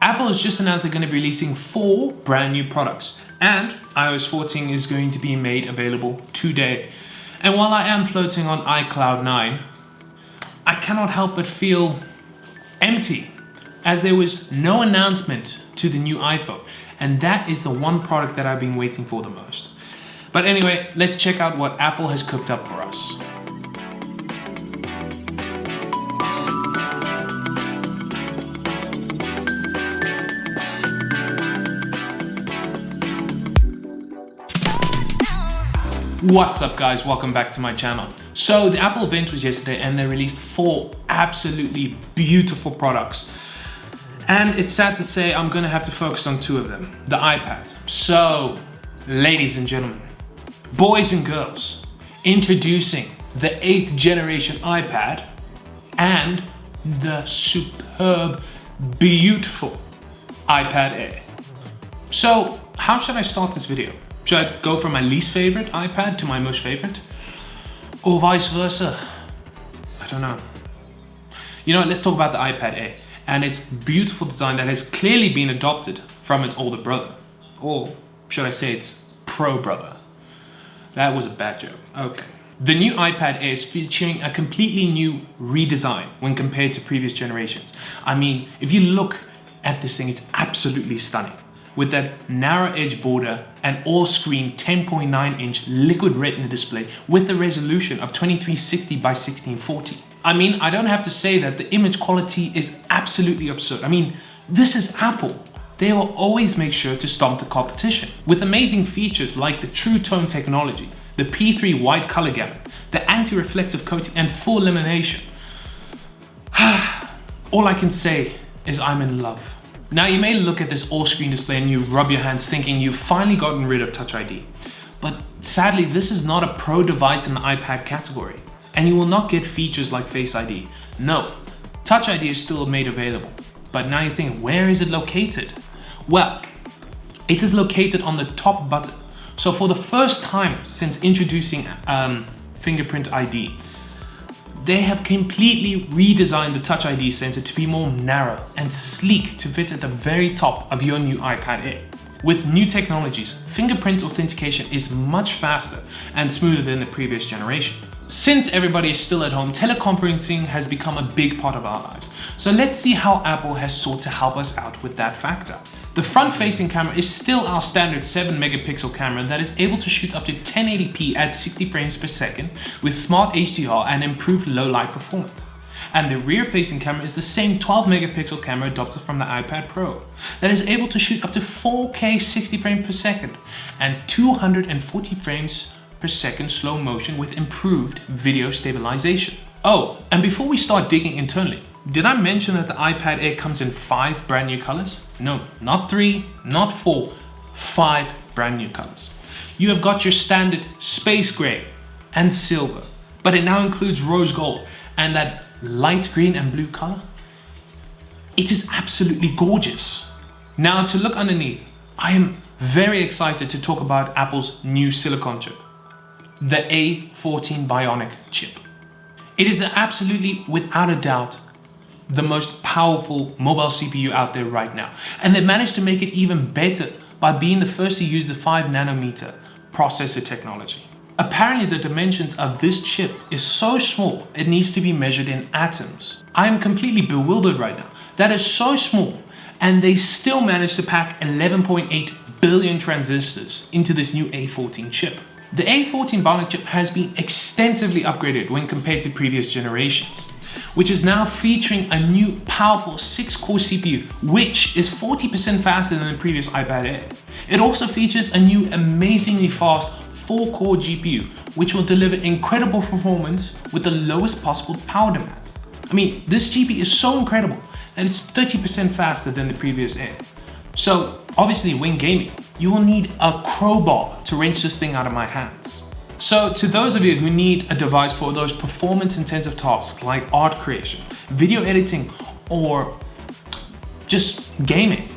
Apple has just announced they're going to be releasing 4 brand new products, and iOS 14 is going to be made available today. And while I am floating on iCloud 9, I cannot help but feel empty, as there was no announcement to the new iPhone, and that is the one product that I've been waiting for the most. But anyway, let's check out what Apple has cooked up for us. What's up guys, welcome back to my channel. So the Apple event was yesterday and they released 4 absolutely beautiful products. And it's sad to say I'm gonna have to focus on 2 of them, the iPad. So, ladies and gentlemen, boys and girls, introducing the 8th generation iPad and the superb, beautiful iPad Air. So, how should I start this video? Should I go from my least favorite iPad to my most favorite? Or vice versa? I don't know. You know what, let's talk about the iPad Air and its beautiful design that has clearly been adopted from its older brother. Or should I say its pro brother? That was a bad joke. Okay. The new iPad Air is featuring a completely new redesign when compared to previous generations. I mean, if you look at this thing, it's absolutely stunning. With that narrow edge border and all-screen 10.9-inch liquid retina display with a resolution of 2360 by 1640. I mean, I don't have to say that the image quality is absolutely absurd. I mean, this is Apple. They will always make sure to stomp the competition. With amazing features like the True Tone technology, the P3 wide color gamut, the anti-reflective coating and full illumination. All I can say is I'm in love. Now you may look at this all-screen display and you rub your hands thinking you've finally gotten rid of Touch ID. But sadly, this is not a pro device in the iPad category, and you will not get features like Face ID. No, Touch ID is still made available. But now you think, where is it located? Well, it is located on the top button. So for the first time since introducing fingerprint ID, they have completely redesigned the Touch ID center to be more narrow and sleek to fit at the very top of your new iPad Air. With new technologies, fingerprint authentication is much faster and smoother than the previous generation. Since everybody is still at home, teleconferencing has become a big part of our lives. So let's see how Apple has sought to help us out with that factor. The front-facing camera is still our standard 7-megapixel camera that is able to shoot up to 1080p at 60 frames per second with smart HDR and improved low-light performance. And the rear-facing camera is the same 12-megapixel camera adopted from the iPad Pro that is able to shoot up to 4K 60 frames per second and 240 frames per second slow motion with improved video stabilization. Oh, and before we start digging internally, did I mention that the iPad Air comes in 5 brand new colors? No, not 3, not 4, 5 brand new colors. You have got your standard space gray and silver, but it now includes rose gold and that light green and blue color. It is absolutely gorgeous. Now to look underneath, I am very excited to talk about Apple's new silicon chip, the A14 Bionic chip. It is absolutely, without a doubt, the most powerful mobile CPU out there right now. And they managed to make it even better by being the first to use the 5nm processor technology. Apparently the dimensions of this chip is so small, it needs to be measured in atoms. I am completely bewildered right now. That is so small, and they still managed to pack 11.8 billion transistors into this new A14 chip. The A14 Bionic chip has been extensively upgraded when compared to previous generations, which is now featuring a new powerful 6-core CPU, which is 40% faster than the previous iPad Air. It also features a new amazingly fast 4-core GPU, which will deliver incredible performance with the lowest possible power demand. I mean, this GPU is so incredible that it's 30% faster than the previous Air. So obviously when gaming, you will need a crowbar to wrench this thing out of my hands. So to those of you who need a device for those performance-intensive tasks like art creation, video editing, or just gaming,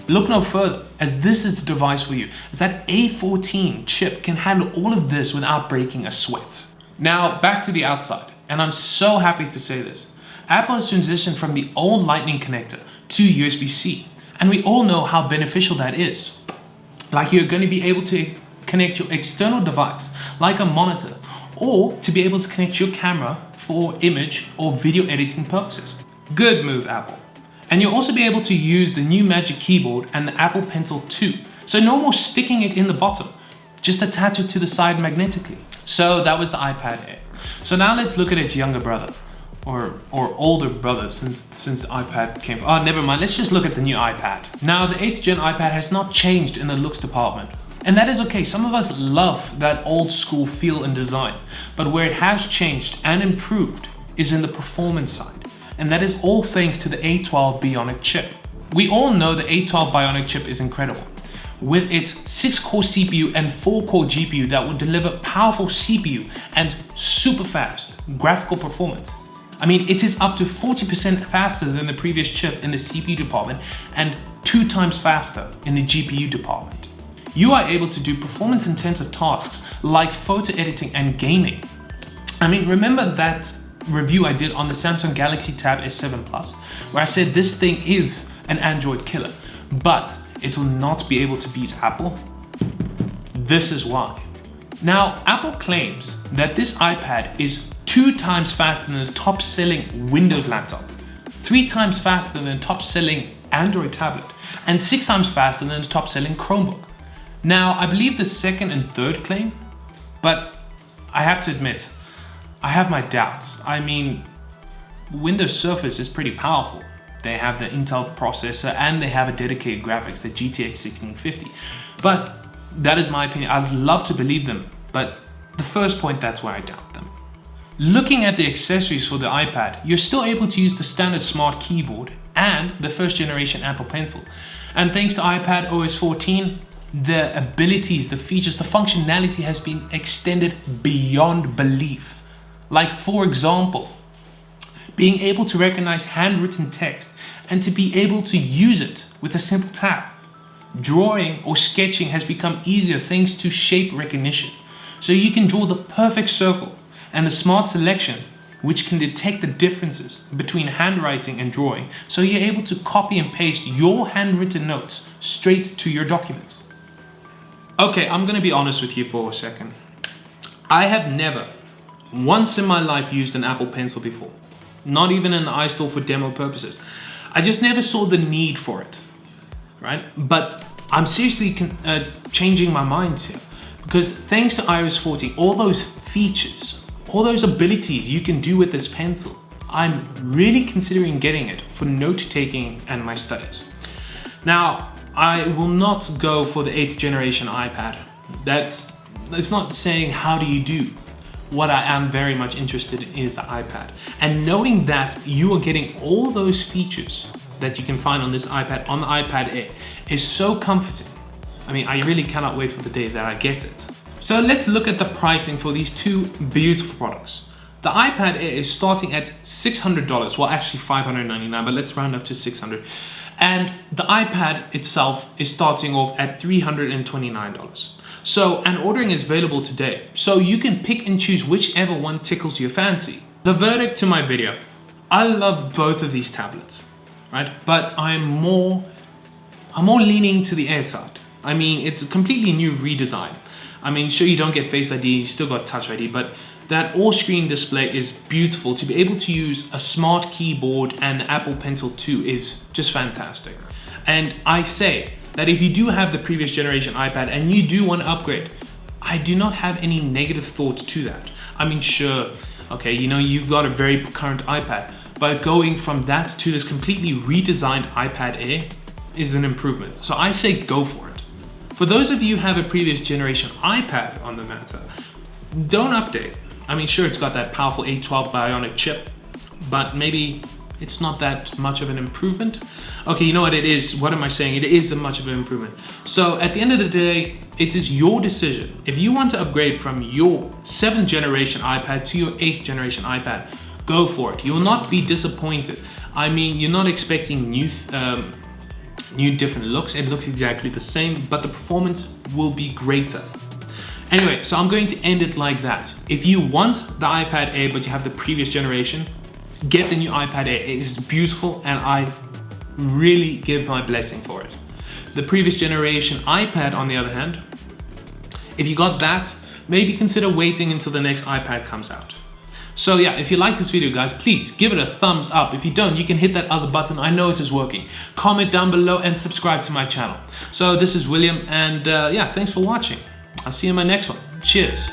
look no further, as this is the device for you, as that A14 chip can handle all of this without breaking a sweat. Now back to the outside, and I'm so happy to say this. Apple has transitioned from the old Lightning connector to USB-C, And we all know how beneficial that is. Like you're going to be able to connect your external device, like a monitor, or to be able to connect your camera for image or video editing purposes. Good move, Apple. And you'll also be able to use the new Magic Keyboard and the Apple Pencil too. So no more sticking it in the bottom. Just attach it to the side magnetically. So that was the iPad Air. So now let's look at its younger brother. Or older brother since the iPad came. Oh, never mind. Let's just look at the new iPad. Now, the 8th gen iPad has not changed in the looks department. And that is okay. Some of us love that old school feel and design. But where it has changed and improved is in the performance side. And that is all thanks to the A12 Bionic chip. We all know the A12 Bionic chip is incredible. With its 6-core CPU and 4-core GPU that will deliver powerful CPU and super fast graphical performance. I mean, it is up to 40% faster than the previous chip in the CPU department and 2 times faster in the GPU department. You are able to do performance-intensive tasks like photo editing and gaming. I mean, remember that review I did on the Samsung Galaxy Tab S7 Plus, where I said this thing is an Android killer, but it will not be able to beat Apple? This is why. Now, Apple claims that this iPad is 2 times faster than the top-selling Windows laptop, 3 times faster than the top-selling Android tablet, and 6 times faster than the top-selling Chromebook. Now, I believe the second and third claim, but I have to admit, I have my doubts. I mean, Windows Surface is pretty powerful. They have the Intel processor and they have a dedicated graphics, the GTX 1650. But that is my opinion. I'd love to believe them, but the first point, that's where I doubt them. Looking at the accessories for the iPad, you're still able to use the standard smart keyboard and the first generation Apple Pencil. And thanks to iPad OS 14, the abilities, the features, the functionality has been extended beyond belief. Like, for example, being able to recognize handwritten text and to be able to use it with a simple tap. Drawing or sketching has become easier thanks to shape recognition. So you can draw the perfect circle, and the smart selection, which can detect the differences between handwriting and drawing, so you're able to copy and paste your handwritten notes straight to your documents. Okay, I'm gonna be honest with you for a second. I have never once in my life used an Apple Pencil before. Not even in the iStore for demo purposes. I just never saw the need for it, right? But I'm seriously changing my mind here, because thanks to iOS 14, all those features, all those abilities you can do with this pencil, I'm really considering getting it for note-taking and my studies. Now, I will not go for the 8th generation iPad. That's not saying how do you do. What I am very much interested in is the iPad. And knowing that you are getting all those features that you can find on this iPad, on the iPad Air, is so comforting. I mean, I really cannot wait for the day that I get it. So let's look at the pricing for these two beautiful products. The iPad Air is starting at $600, well actually $599, but let's round up to $600. And the iPad itself is starting off at $329. So, and ordering is available today. So you can pick and choose whichever one tickles your fancy. The verdict to my video, I love both of these tablets, right? But I'm more leaning to the Air side. I mean, it's a completely new redesign. I mean, sure, you don't get Face ID, you still got Touch ID, but that all-screen display is beautiful. To be able to use a smart keyboard and the Apple Pencil 2 is just fantastic. And I say that if you do have the previous generation iPad and you do want to upgrade, I do not have any negative thoughts to that. I mean, sure, okay, you know, you've got a very current iPad, but going from that to this completely redesigned iPad Air is an improvement. So I say go for it. For those of you who have a previous generation iPad on the matter, don't update. I mean, sure, it's got that powerful A12 Bionic chip, but maybe it's not that much of an improvement. Okay, you know what it is? What am I saying? It is a much of an improvement. So at the end of the day, it is your decision. If you want to upgrade from your 7th generation iPad to your 8th generation iPad, go for it. You will not be disappointed. I mean, you're not expecting new different looks. It looks exactly the same, but the performance will be greater. Anyway, so I'm going to end it like that. If you want the iPad Air, but you have the previous generation, get the new iPad Air. It is beautiful, and I really give my blessing for it. The previous generation iPad, on the other hand, if you got that, maybe consider waiting until the next iPad comes out. So yeah, if you like this video, guys, please give it a thumbs up. If you don't, you can hit that other button. I know it is working. Comment down below and subscribe to my channel. So this is William, and yeah, thanks for watching. I'll see you in my next one. Cheers.